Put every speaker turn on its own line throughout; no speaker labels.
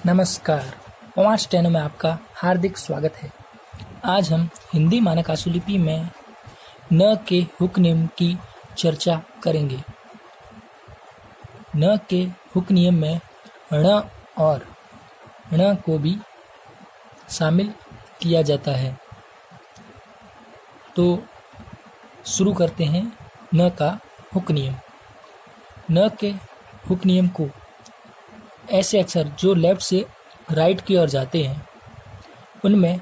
नमस्कार। पवार स्टेनो में आपका हार्दिक स्वागत है। आज हम हिंदी मानक आशुलिपि में न के हुक नियम की चर्चा करेंगे। न के हुक नियम में ण और ण को भी शामिल किया जाता है। तो शुरू करते हैं न का हुक नियम। न के हुक नियम को ऐसे अक्षर जो लेफ्ट से राइट की ओर जाते हैं उनमें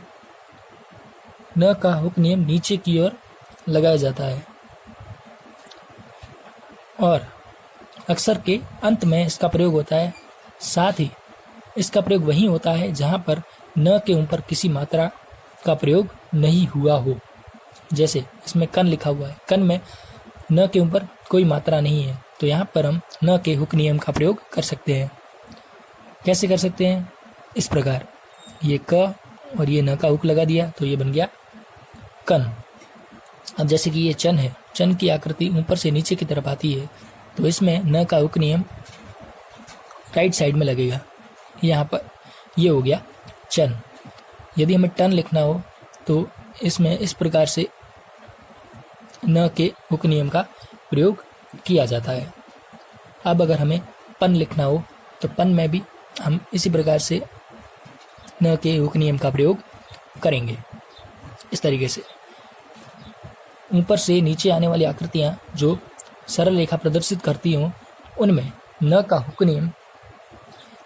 न का हुक नियम नीचे की ओर लगाया जाता है और अक्षर के अंत में इसका प्रयोग होता है। साथ ही इसका प्रयोग वहीं होता है जहां पर न के ऊपर किसी मात्रा का प्रयोग नहीं हुआ हो। जैसे इसमें कन लिखा हुआ है, कन में न के ऊपर कोई मात्रा नहीं है, तो यहाँ पर हम न के हुक नियम का प्रयोग कर सकते हैं। कैसे कर सकते हैं? इस प्रकार, ये क और ये न का हुक लगा दिया तो ये बन गया कन। अब जैसे कि ये चन है, चन की आकृति ऊपर से नीचे की तरफ आती है, तो इसमें न का हुक नियम राइट साइड में लगेगा। यहाँ पर ये हो गया चन। यदि हमें टन लिखना हो तो इसमें इस प्रकार से न के हुक नियम का प्रयोग किया जाता है। अब अगर हमें पन लिखना हो तो पन में भी हम इसी प्रकार से न के हुक नियम का प्रयोग करेंगे। इस तरीके से ऊपर से नीचे आने वाली आकृतियां जो सरल रेखा प्रदर्शित करती हों उनमें न का हुक नियम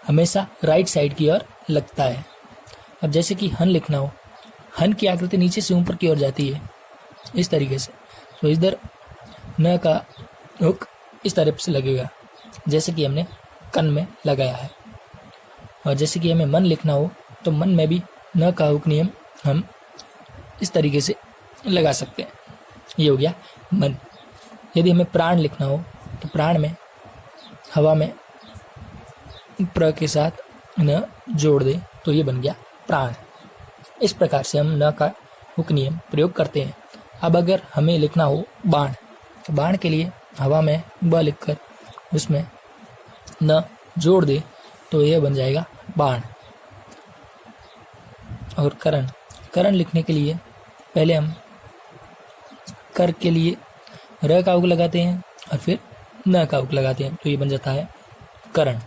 हमेशा राइट साइड की ओर लगता है। अब जैसे कि हन लिखना हो, हन की आकृति नीचे से ऊपर की ओर जाती है इस तरीके से, तो इधर न का हुक इस तरफ से लगेगा जैसे कि हमने कन में लगाया है। और जैसे कि हमें मन लिखना हो तो मन में भी न का हुक नियम हम इस तरीके से लगा सकते हैं। ये हो गया मन। यदि हमें प्राण लिखना हो तो प्राण में हवा में प्र के साथ न जोड़ दें तो ये बन गया प्राण। इस प्रकार से हम न का हुक नियम प्रयोग करते हैं। अब अगर हमें लिखना हो बाण, तो बाण के लिए हवा में ब लिखकर उसमें न जोड़ दे तो यह बन जाएगा बाण। और करण, करण लिखने के लिए पहले हम कर के लिए र का हुक लगाते हैं और फिर न का हुक लगाते हैं तो ये बन जाता है करण।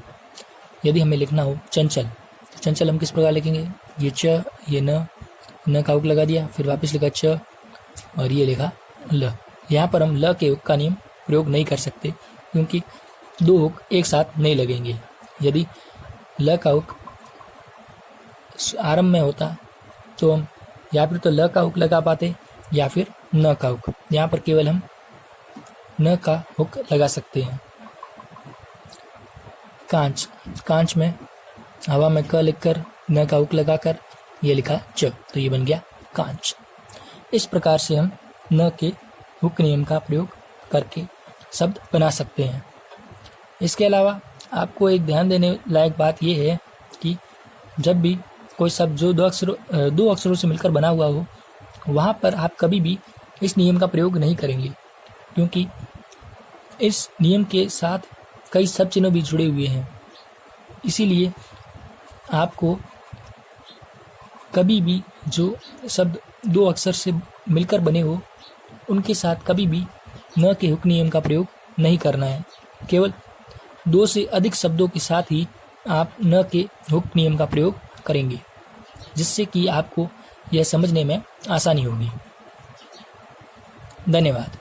यदि हमें लिखना हो चंचल, तो चंचल हम किस प्रकार लिखेंगे? ये च, ये न का हुक लगा दिया, फिर वापस लिखा च और ये लिखा ल। यहाँ पर हम ल के हुक का नियम प्रयोग नहीं कर सकते क्योंकि दो हुक एक साथ नहीं लगेंगे। यदि ल का हुक आरंभ में होता तो हम या फिर तो ल का हुक लगा पाते या फिर न का हुक। यहाँ पर केवल हम न का हुक लगा सकते हैं। कांच, कांच में हवा में क लिखकर न का हुक लगाकर ये लिखा च तो ये बन गया कांच। इस प्रकार से हम न के हुक नियम का प्रयोग करके शब्द बना सकते हैं। इसके अलावा आपको एक ध्यान देने लायक बात यह है कि जब भी कोई शब्द जो दो अक्षरों से मिलकर बना हुआ हो वहाँ पर आप कभी भी इस नियम का प्रयोग नहीं करेंगे क्योंकि इस नियम के साथ कई सब चिन्ह भी जुड़े हुए हैं। इसीलिए आपको कभी भी जो शब्द दो अक्षर से मिलकर बने हो उनके साथ कभी भी न के हुक नियम का प्रयोग नहीं करना है। केवल दो से अधिक शब्दों के साथ ही आप न के हुक नियम का प्रयोग करेंगे जिससे कि आपको यह समझने में आसानी होगी। धन्यवाद।